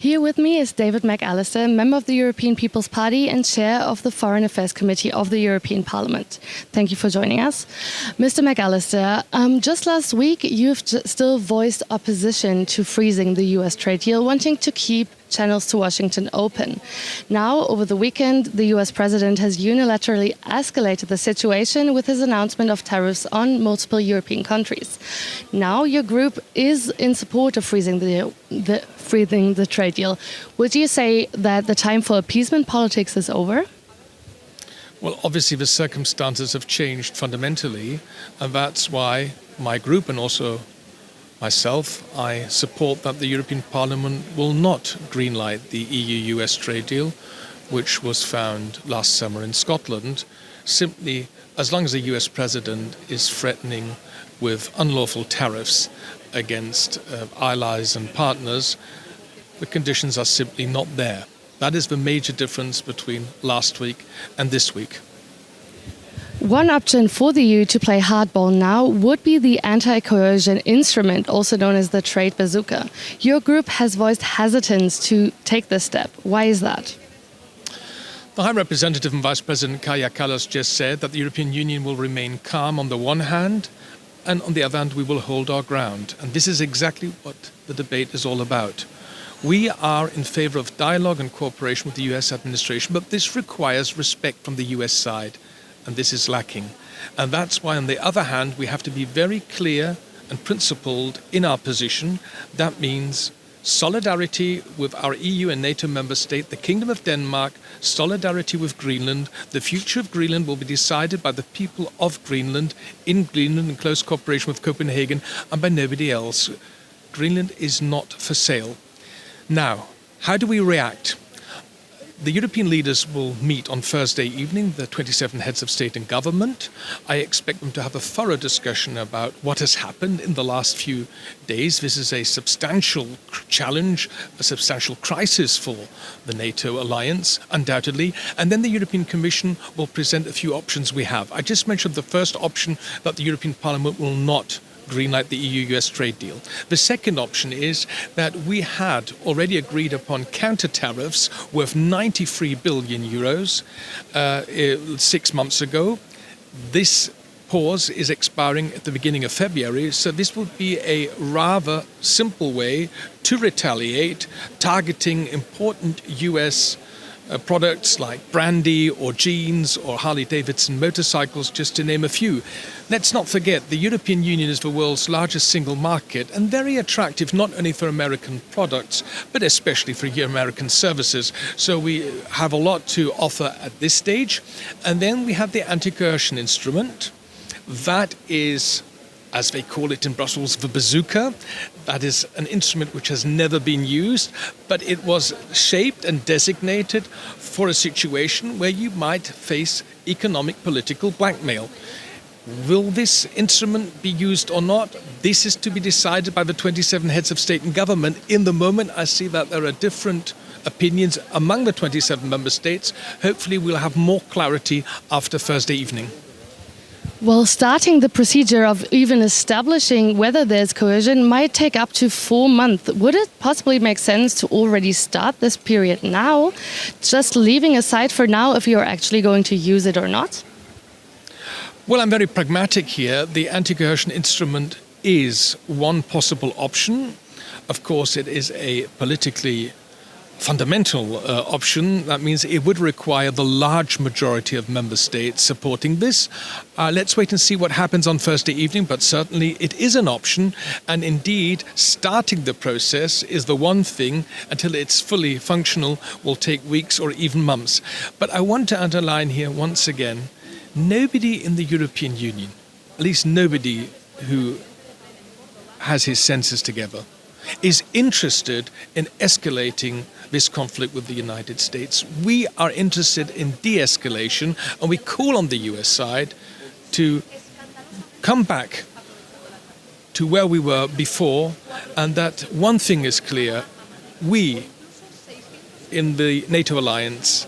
Here with me is David McAllister, member of the European People's Party and chair of the Foreign Affairs Committee of the European Parliament. Thank you for joining us. Mr. McAllister, just last week you've still voiced opposition to freezing the US trade deal, wanting to keep channels to Washington open. Now, over the weekend, the US president has unilaterally escalated the situation with his announcement of tariffs on multiple European countries. Now, your group is in support of freezing the trade deal. Would you say that the time for appeasement politics is over? Well, obviously the circumstances have changed fundamentally, and that's why my group and also myself, I support that the European Parliament will not greenlight the EU-US trade deal, which was found last summer in Scotland, simply as long as the US president is threatening with unlawful tariffs against allies and partners. The conditions are simply not there. That is the major difference between last week and this week. One option for the EU to play hardball now would be the anti-coercion instrument, also known as the trade bazooka. Your group has voiced hesitance to take this step. Why is that? The High Representative and Vice President Kaja Kallas just said that the European Union will remain calm on the one hand, and on the other hand we will hold our ground. And this is exactly what the debate is all about. We are in favor of dialogue and cooperation with the US administration, but this requires respect from the US side. And this is lacking. And that's why, on the other hand, we have to be very clear and principled in our position. That means solidarity with our EU and NATO member state, the Kingdom of Denmark, solidarity with Greenland. The future of Greenland will be decided by the people of Greenland, in close cooperation with Copenhagen, and by nobody else. Greenland is not for sale. Now, how do we react? The European leaders will meet on Thursday evening, the 27 heads of state and government. I expect them to have a thorough discussion about what has happened in the last few days. This is a substantial challenge, a substantial crisis for the NATO alliance, undoubtedly. And then the European Commission will present a few options we have. I just mentioned the first option, that the European Parliament will not greenlight the EU-US trade deal. The second option is that we had already agreed upon counter tariffs worth 93 billion euros 6 months ago. This pause is expiring at the beginning of February, so this would be a rather simple way to retaliate, targeting important US products like brandy or jeans or Harley-Davidson motorcycles, just to name a few. Let's not forget, the European Union is the world's largest single market and very attractive not only for American products, but especially for American services. So we have a lot to offer at this stage. And then we have the anti-coercion instrument. That is, as they call it in Brussels, the bazooka. That is an instrument which has never been used, but it was shaped and designated for a situation where you might face economic political blackmail. Will this instrument be used or not? This is to be decided by the 27 heads of state and government. In the moment, I see that there are different opinions among the 27 member states. Hopefully we'll have more clarity after Thursday evening. Well, starting the procedure of even establishing whether there's coercion might take up to 4 months. Would it possibly make sense to already start this period now, just leaving aside for now if you're actually going to use it or not? Well, I'm very pragmatic here. The anti-coercion instrument is one possible option. Of course, it is a politically fundamental option. That means it would require the large majority of member states supporting this. Let's wait and see what happens on Thursday evening, but certainly it is an option. And indeed, starting the process is the one thing. Until it's fully functional will take weeks or even months. But I want to underline here once again, nobody in the European Union, at least nobody who has his senses together, is interested in escalating this conflict with the United States. We are interested in de-escalation, and we call on the US side to come back to where we were before, and that one thing is clear: we in the NATO alliance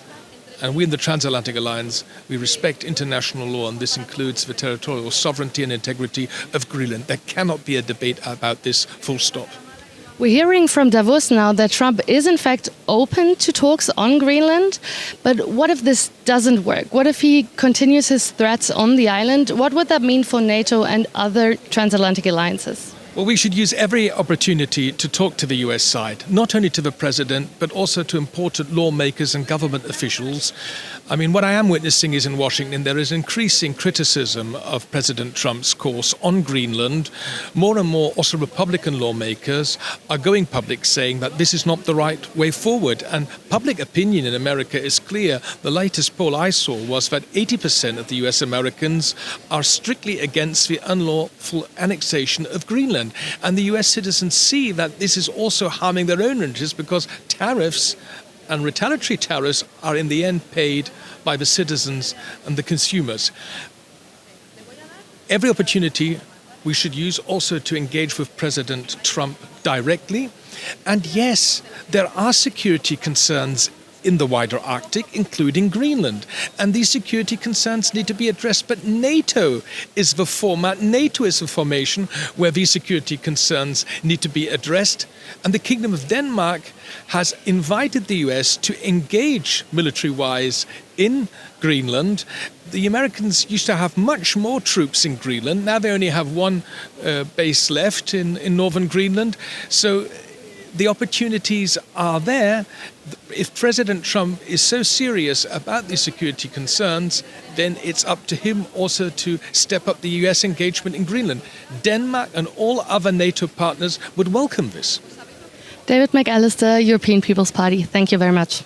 and we in the transatlantic alliance, we respect international law, and this includes the territorial sovereignty and integrity of Greenland. There cannot be a debate about this, full stop. We're hearing from Davos now that Trump is in fact open to talks on Greenland. But what if this doesn't work? What if he continues his threats on the island? What would that mean for NATO and other transatlantic alliances? Well, we should use every opportunity to talk to the US side, not only to the president, but also to important lawmakers and government officials. I mean, what I am witnessing is in Washington, there is increasing criticism of President Trump's course on Greenland. More and more also Republican lawmakers are going public saying that this is not the right way forward. And public opinion in America is clear. The latest poll I saw was that 80% of the US Americans are strictly against the unlawful annexation of Greenland. And the US citizens see that this is also harming their own interests because tariffs and retaliatory tariffs are in the end paid by the citizens and the consumers. Every opportunity we should use also to engage with President Trump directly. And yes, there are security concerns in the wider Arctic, including Greenland. And these security concerns need to be addressed. But NATO is the format, NATO is the formation where these security concerns need to be addressed. And the Kingdom of Denmark has invited the US to engage military-wise in Greenland. The Americans used to have much more troops in Greenland. Now they only have one base left in northern Greenland. So the opportunities are there. If President Trump is so serious about these security concerns, then it's up to him also to step up the US engagement in Greenland. Denmark and all other NATO partners would welcome this. David McAllister, European People's Party, thank you very much.